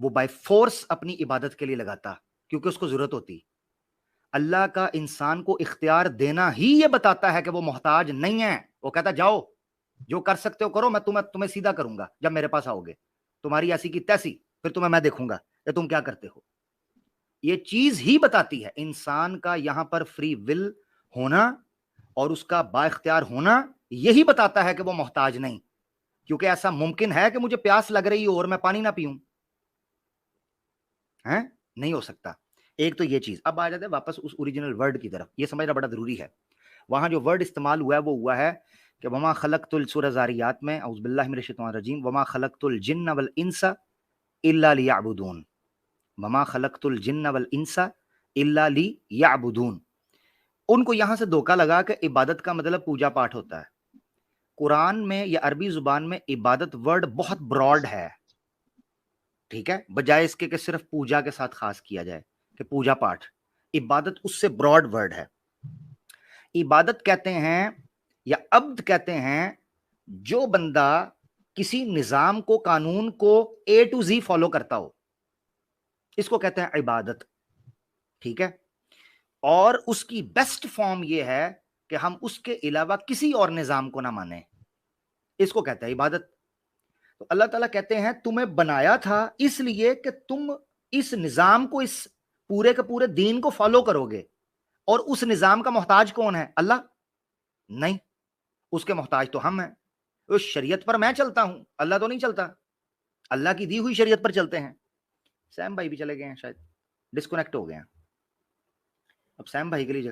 وہ by force اپنی عبادت کے لیے لگاتا کیونکہ اس کو ضرورت ہوتی. اللہ کا انسان کو اختیار دینا ہی یہ بتاتا ہے کہ وہ محتاج نہیں ہے. وہ کہتا جاؤ جو کر سکتے ہو کرو, میں تمہیں سیدھا کروں گا جب میرے پاس آؤ گے, تمہاری ایسی کی تیسی, پھر تمہیں میں دیکھوں گا کہ تم کیا کرتے ہو. یہ چیز ہی بتاتی ہے انسان کا یہاں پر فری ول ہونا اور اس کا با اختیار ہونا, یہی بتاتا ہے کہ وہ محتاج نہیں. کیونکہ ایسا ممکن ہے کہ مجھے پیاس لگ رہی ہو اور میں پانی نہ پیوں, نہیں ہو سکتا. ایک تو یہ چیز. اب آ جاتے ہیں واپس اس اوریجنل ورڈ کی طرف, یہ سمجھنا بڑا ضروری ہے. وہاں جو ورڈ استعمال ہوا ہے وہ ہوا ہے کہ وما خلقت سورہ زاریات میں, اعوذ باللہ من الشیطان الرجیم, وما خلقت الجن والانس الا لیعبدون, وما خلقت الجن والانس الا لیعبدون. ان کو یہاں سے دھوکا لگا کہ عبادت کا مطلب پوجا پاٹ ہوتا ہے. قرآن میں یا عربی زبان میں عبادت ورڈ بہت براڈ ہے, ٹھیک ہے, بجائے اس کے کہ صرف پوجا کے ساتھ خاص کیا جائے کہ پوجا پاٹ. عبادت اس سے براڈ ورڈ ہے. عبادت کہتے ہیں یا عبد کہتے ہیں جو بندہ کسی نظام کو, قانون کو اے ٹو زی فالو کرتا ہو, اس کو کہتے ہیں عبادت, ٹھیک ہے. اور اس کی بیسٹ فارم یہ ہے کہ ہم اس کے علاوہ کسی اور نظام کو نہ مانیں, اس کو کہتے ہیں عبادت. تو اللہ تعالیٰ کہتے ہیں تمہیں بنایا تھا اس لیے کہ تم اس نظام کو, اس پورے کے پورے دین کو فالو کرو گے. اور اس نظام کا محتاج کون ہے؟ اللہ نہیں, اس کے محتاج تو ہم ہیں. اس شریعت پر میں چلتا ہوں, اللہ تو نہیں چلتا, اللہ کی دی ہوئی شریعت پر چلتے ہیں. سیم بھائی بھی چلے گئے ہیں, شاید ڈسکنیکٹ ہو گئے ہیں. اب سیم بھائی کے لیے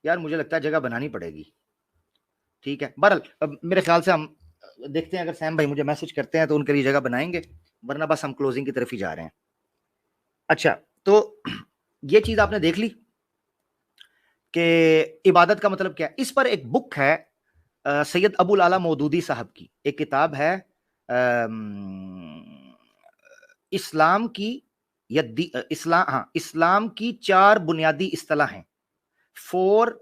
یار مجھے لگتا ہے جگہ بنانی پڑے گی, ٹھیک ہے. بہرحال میرے خیال سے ہم دیکھتے ہیں, اگر سیم بھائی مجھے میسج کرتے ہیں تو ان کے لیے جگہ بنائیں گے, ورنہ بس ہم کلوزنگ کی طرف ہی جا رہے ہیں. اچھا, تو یہ چیز آپ نے دیکھ لی کہ عبادت کا مطلب کیا ہے. اس پر ایک بک ہے سید ابو العلا مودودی صاحب کی, ایک کتاب ہے اسلام کی اسلام کی 4 بنیادی اصطلاحیں, 4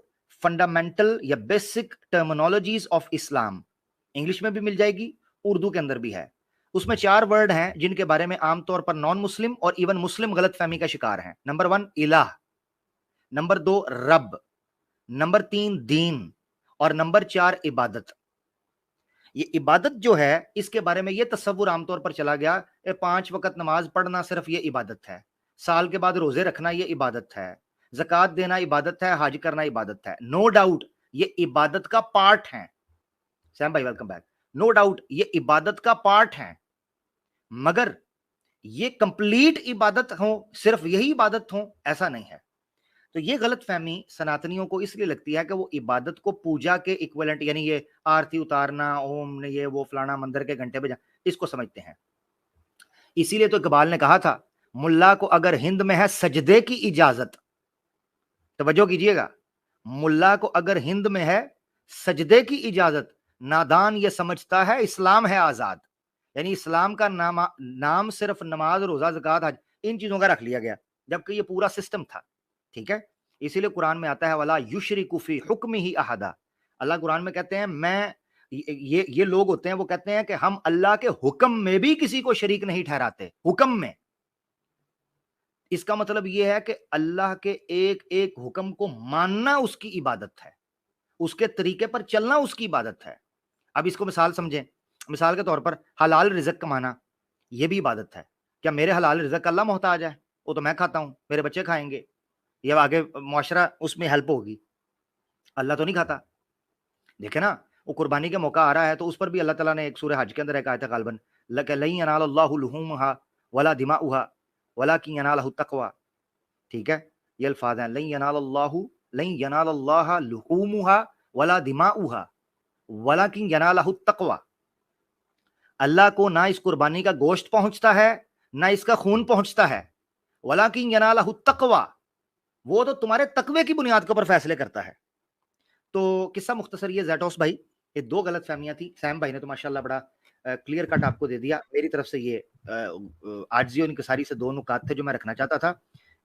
فنڈامنٹل یا basic terminologies of Islam. English میں بھی مل جائے گی, اردو کے اندر بھی ہے. اس میں 4 ورڈ ہیں جن کے بارے میں عام طور پر نان مسلم اور ایون مسلم غلط فہمی کا شکار ہیں. نمبر 1 الہ, نمبر 2 رب, نمبر 3 دین, اور نمبر 4 عبادت. یہ عبادت جو ہے اس کے بارے میں یہ تصور عام طور پر چلا گیا 5 وقت نماز پڑھنا صرف یہ عبادت ہے, سال کے بعد روزے رکھنا یہ عبادت ہے, زکوٰۃ دینا عبادت ہے, حج کرنا عبادت ہے. نو ڈاؤٹ یہ عبادت کا پارٹ ہیں. سیم بھائی ویلکم بیک. نو ڈاؤٹ یہ عبادت کا پارٹ ہیں, مگر یہ کمپلیٹ عبادت ہو, صرف یہی عبادت ہو, ایسا نہیں ہے. تو یہ غلط فہمی سناتنیوں کو اس لیے لگتی ہے کہ وہ عبادت کو پوجا کے ایکویلنٹ, یعنی یہ آرتی اتارنا, اوم نے یہ وہ فلانا مندر کے گھنٹے بجا, اس کو سمجھتے ہیں. اسی لیے تو اقبال نے کہا تھا ملا کو اگر ہند میں ہے سجدے کی اجازت, توجہ کیجئے گا, ملا کو اگر ہند میں ہے سجدے کی اجازت, نادان یہ سمجھتا ہے اسلام ہے آزاد. یعنی اسلام کا نام صرف نماز, روزہ, زکوٰۃ, حج, ان چیزوں کا رکھ لیا گیا, جبکہ یہ پورا سسٹم تھا, ٹھیک ہے. اسی لیے قرآن میں آتا ہے ولا یشرک فی حکمہ احدا. اللہ قرآن میں کہتے ہیں یہ لوگ ہوتے ہیں وہ کہتے ہیں کہ ہم اللہ کے حکم میں بھی کسی کو شریک نہیں ٹھہراتے, حکم میں. اس کا مطلب یہ ہے کہ اللہ کے ایک ایک حکم کو ماننا اس کی عبادت ہے, اس کے طریقے پر چلنا اس کی عبادت ہے. اب اس کو مثال سمجھیں, مثال کے طور پر حلال رزق کمانا یہ بھی عبادت ہے. کیا میرے حلال رزق اللہ محتاج ہے؟ وہ تو میں کھاتا ہوں, میرے بچے کھائیں گے, یہ آگے معاشرہ اس میں ہیلپ ہوگی, اللہ تو نہیں کھاتا. دیکھیں نا, وہ قربانی کا موقع آ رہا ہے تو اس پر بھی اللہ تعالیٰ نے ایک سورہ حج کے اندر ایک آیت ہے غالباً لَن يَنَالَ اللَّهُ لُحُومُهَا وَلَا دِمَاؤُهَا وَلَكِنْ يَنَالَهُ التَّقْوَى. ٹھیک ہے, یہ الفاظ ہیں لَن يَنَالَ اللَّهَ لُحُومُهَا وَلَا دِمَاؤُهَا وَلَكِنْ يَنَالَهُ التَّقْوَى. اللہ کو نہ اس قربانی کا گوشت پہنچتا ہے نہ اس کا خون پہنچتا ہے, وَلَكِنْ يَنَالَهُ التَّقْوَى, وہ تو تمہارے تقوی کی بنیاد کے اوپر فیصلے کرتا ہے. تو قصہ مختصر یہ زیٹوس بھائی, یہ 2 غلط فہمیاں تھی. سیم بھائی نے تو ماشاءاللہ بڑا کلیئر کٹ آپ کو دے دیا. میری طرف سے یہ عاجزی اور انکساری سے 2 نکات تھے جو میں رکھنا چاہتا تھا.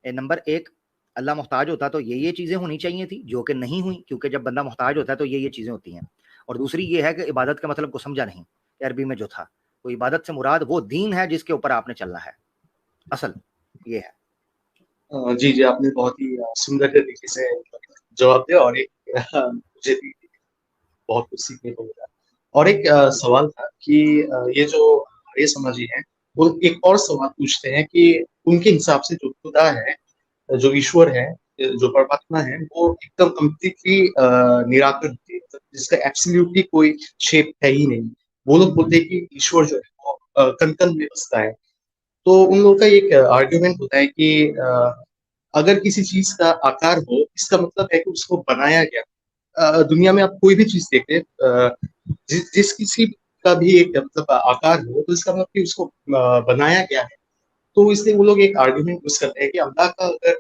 نمبر 1, اللہ محتاج ہوتا تو یہ چیزیں ہونی چاہیے تھی جو کہ نہیں ہوئی, کیونکہ جب بندہ محتاج ہوتا ہے تو یہ چیزیں ہوتی ہیں. اور دوسری یہ ہے کہ عبادت کا مطلب کو سمجھا نہیں عربی میں جو تھا, تو عبادت سے مراد وہ دین ہے جس کے اوپر آپ نے چلنا ہے. اصل یہ ہے. جی جی، آپ نے بہت ہی سندر طریقے سے جواب دیا، اور ایک مجھے بھی بہت کچھ سیکھنے کو ملا. اور ایک سوال تھا کہ یہ جو آریہ سماجی ہیں وہ ایک اور سوال پوچھتے ہیں کہ ان کے حساب سے جو خدا ہے، جو ایشور ہے، جو پرماتما ہے، وہ ایک دم کمپلیٹلی نراکر ہوتی ہے، جس کا ایبسلیوٹلی کوئی شیپ ہے ہی نہیں. وہ لوگ بولتے ہیں کہ ایشور جو ہے وہ کن کن میں بستا ہے. تو ان لوگوں کا ایک آرگیومنٹ ہوتا ہے کہ اگر کسی چیز کا آکار ہو، اس کا مطلب ہے کہ اس کو بنایا گیا. دنیا میں آپ کوئی بھی چیز دیکھیں، جس کسی کا بھی ایک مطلب آکار ہو، تو اس کا مطلب کہ اس کو بنایا گیا ہے. تو اس لیے وہ لوگ ایک آرگیومنٹ یوز کرتے ہیں کہ اللہ کا اگر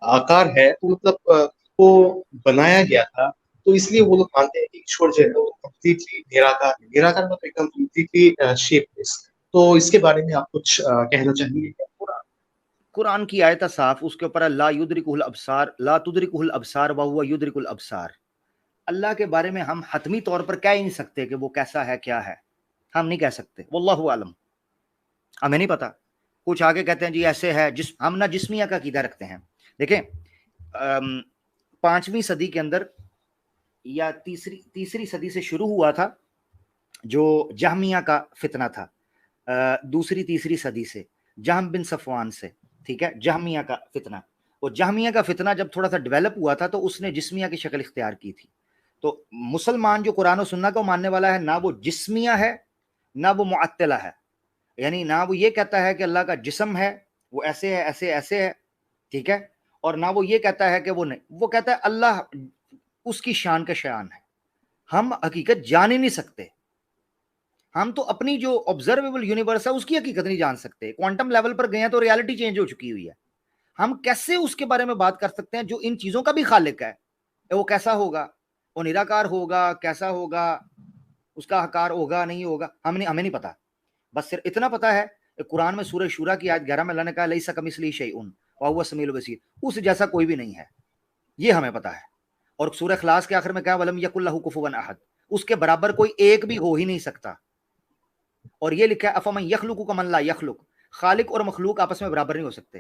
آکار ہے تو مطلب وہ بنایا گیا تھا. تو اس لیے وہ لوگ مانتے ہیں کہ ایشور جو ہے وہ کمپلیٹلی نراکار ہے. نراکار مطلب ایک دم کمپلیٹلی شیپ لیس. تو اس کے بارے میں آپ کچھ کہنا چاہیں گے؟ قرآن کی آیت صاف، اس کے اوپر لا یدرکہ الابصار لا تدرکہ الابصار وہو یدرک الابصار. اللہ کے بارے میں ہم حتمی طور پر کہہ ہی نہیں سکتے کہ وہ کیسا ہے، کیا ہے، ہم نہیں کہہ سکتے. واللہ عالم، ہمیں نہیں پتا. کچھ آگے کہتے ہیں جی ایسے ہے، ہم نہ جسمیہ کا عقیدہ رکھتے ہیں. دیکھیں 5ویں صدی کے اندر یا تیسری صدی سے شروع ہوا تھا جو جہمیہ کا فتنہ تھا. دوسری تیسری صدی سے جہم بن صفوان سے، ٹھیک ہے، جہمیہ کا فتنہ. اور جہمیہ کا فتنہ جب تھوڑا سا ڈیولپ ہوا تھا تو اس نے جسمیہ کی شکل اختیار کی تھی. تو مسلمان جو قرآن و سنت کو ماننے والا ہے، نہ وہ جسمیہ ہے نہ وہ معطلہ ہے. یعنی نہ وہ یہ کہتا ہے کہ اللہ کا جسم ہے، وہ ایسے ہے ایسے ایسے ہے، ٹھیک ہے، اور نہ وہ یہ کہتا ہے کہ وہ نہیں. وہ کہتا ہے اللہ اس کی شان کا شان ہے. ہم حقیقت جان ہی نہیں سکتے. ہم تو اپنی جو آبزرویبل یونیورس ہے اس کی حقیقت نہیں جان سکتے. کوانٹم لیول پر گئے ہیں تو ریالٹی چینج ہو چکی ہوئی ہے. ہم کیسے اس کے بارے میں بات کر سکتے ہیں جو ان چیزوں کا بھی خالق ہے؟ وہ کیسا ہوگا، وہ نراکار ہوگا، کیسا ہوگا، اس کا آکار ہوگا نہیں ہوگا، ہمیں نہیں پتا. بس صرف اتنا پتا ہے کہ قرآن میں سورہ شورا کی آیت 11 میں اللہ نے کہا لیس کمثلہ شیء وہو السمیع البصیر، اس جیسا کوئی بھی نہیں ہے، یہ ہمیں پتا ہے. اور سورہ اخلاص کے آخر میں کہا ولم یکن لہ کفوا احد، اس کے برابر کوئی ایک بھی ہو ہی نہیں سکتا. اور یہ لکھا ہے افمن یخلق کمن لا یخلق، خالق اور مخلوق آپس میں برابر نہیں ہو سکتے.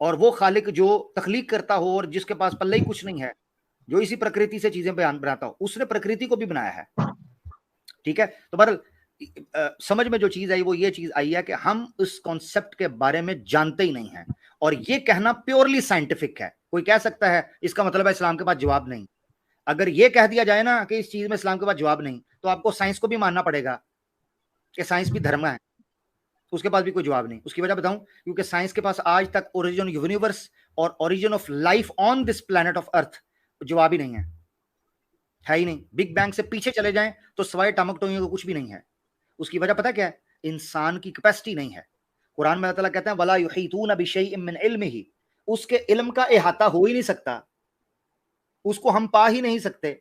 اور وہ خالق جو تخلیق کرتا ہو اور جس کے پاس پلے ہی کچھ نہیں ہے، جو اسی پرکرتی سے چیزیں بناتا ہو، اس نے پرکرتی کو بھی بنایا ہے. ٹھیک ہے. تو بہرحال سمجھ میں جو چیز آئی وہ یہ چیز آئی ہے کہ ہم اس کانسیپٹ کے بارے میں جانتے ہی نہیں ہیں. اور یہ کہنا پیورلی سائنٹیفک ہے. کوئی کہہ سکتا ہے اس کا مطلب ہے اسلام کے پاس جواب نہیں. اگر یہ کہہ دیا جائے نا کہ اس چیز میں اسلام کے پاس جواب نہیں، تو آپ کو سائنس کو بھی ماننا پڑے گا کہ سائنس بھی دھرم ہے، اس کے پاس بھی کوئی جواب نہیں. اس کی وجہ بتاؤں، کیونکہ سائنس کے پاس آج تک اوریجن یونیورس اور origin of life on this planet of earth جواب ہی نہیں ہے ہی نہیں. بگ بینگ سے پیچھے چلے جائیں تو سوائے ٹامکٹوئیوں کو کچھ بھی نہیں ہے. اس کی وجہ پتہ کیا ہے؟ انسان کی کیپیسٹی نہیں ہے. قرآن میں اللہ تعالیٰ کہتے ہیں وَلَا يُحِيطُونَ بِشَيْءٍ مِّنْ عِلْمِهِ، اس کے علم کا احاطہ ہو ہی نہیں سکتا، اس کو ہم پا ہی نہیں سکتے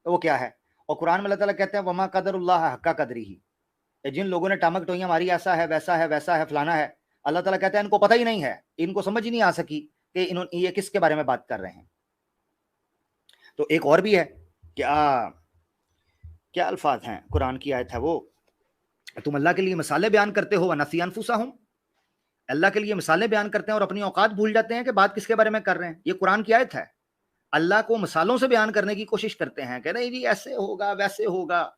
وہ کیا ہے. اور قرآن میں اللہ تعالیٰ کہتے ہیں وَمَا قَدَرُ اللَّهَ حَقَّ قَدْرِهِ، جن لوگوں نے ٹامک ٹوئیاں ماری ایسا ہے ویسا ہے ویسا ہے فلانا ہے، اللہ تعالیٰ کہتے ہیں ان کو پتہ ہی نہیں ہے، ان کو سمجھ ہی نہیں آ سکی کہ یہ کس کے بارے میں بات کر رہے ہیں. تو ایک اور بھی ہے، کیا الفاظ ہیں قرآن کی آیت ہے وہ، تم اللہ کے لیے مثالیں بیان کرتے ہو وَنَسِیَ أَنفُسَهُم، اللہ کے لیے مثالیں بیان کرتے ہیں اور اپنی اوقات بھول جاتے ہیں کہ بات کس کے بارے میں کر رہے ہیں. یہ قرآن کی آیت ہے. اللہ کو مثالوں سے بیان کرنے کی کوشش کرتے ہیں کہ نہیں جی ایسے ہوگا ویسے ہوگا.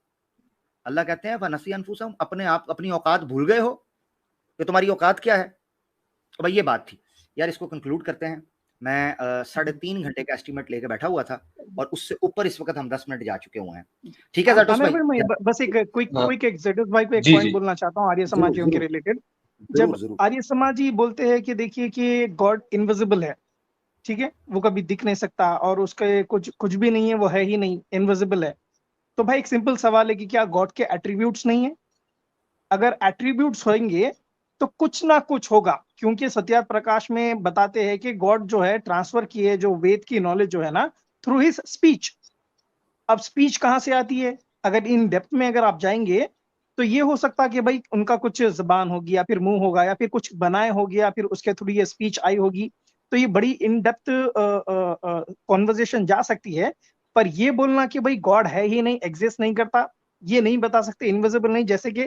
اللہ کہتے ہیں وَنَسِیَ أَنفُسَهُم، اپنے آپ اپنی اوقات بھول گئے ہو کہ تمہاری اوقات کیا ہے. تو بھائی یہ بات تھی یار، اس کو کنکلوڈ کرتے ہیں. میں 3.5 گھنٹے کا ایسٹیمیٹ لے کے بیٹھا ہوا تھا اور اس سے اوپر اس وقت ہم 10 منٹ جا چکے ہوئے ہیں. ٹھیک ہے زیٹوس بھائی، بس ایک کوئک زیٹوس بھائی کو ایک جی پوائنٹ جی بولنا چاہتا ہوں آریہ سماجیوں کے ریلیٹڈ. جب آریہ سماجی بولتے ہیں کہ دیکھیے کہ گاڈ انویزیبل ہے، ٹھیک ہے، وہ کبھی دکھ نہیں سکتا اور اس کے کچھ بھی نہیں ہے، وہ ہے ہی نہیں، انویزیبل ہے. تو بھائی ایک سمپل سوال ہے کہ کیا گاڈ کے ایٹریبیوٹس نہیں ہیں؟ اگر ایٹریبیوٹس ہوئیں گے تو کچھ نہ کچھ ہوگا، کیونکہ ستیہ پرکاش میں بتاتے ہیں کہ گاڈ جو ہے ٹرانسفر کیے جو وید کی نالج جو ہے نا تھرو ہز اسپیچ. اب اسپیچ کہاں سے آتی ہے؟ اگر ان ڈیپتھ میں اگر آپ جائیں گے تو یہ ہو سکتا کہ بھائی ان کا کچھ زبان ہوگی یا پھر منہ ہوگا یا پھر کچھ بنائے ہوگی یا پھر اس کے تھرو یہ اسپیچ آئی ہوگی. تو یہ بڑی ان ڈیپتھ کانورزیشن جا سکتی ہے. پر یہ بولنا کہ بھائی گاڈ ہے ہی نہیں، ایگزسٹ نہیں کرتا، یہ نہیں بتا سکتے، انویزیبل نہیں. جیسے کہ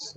So,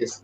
yes,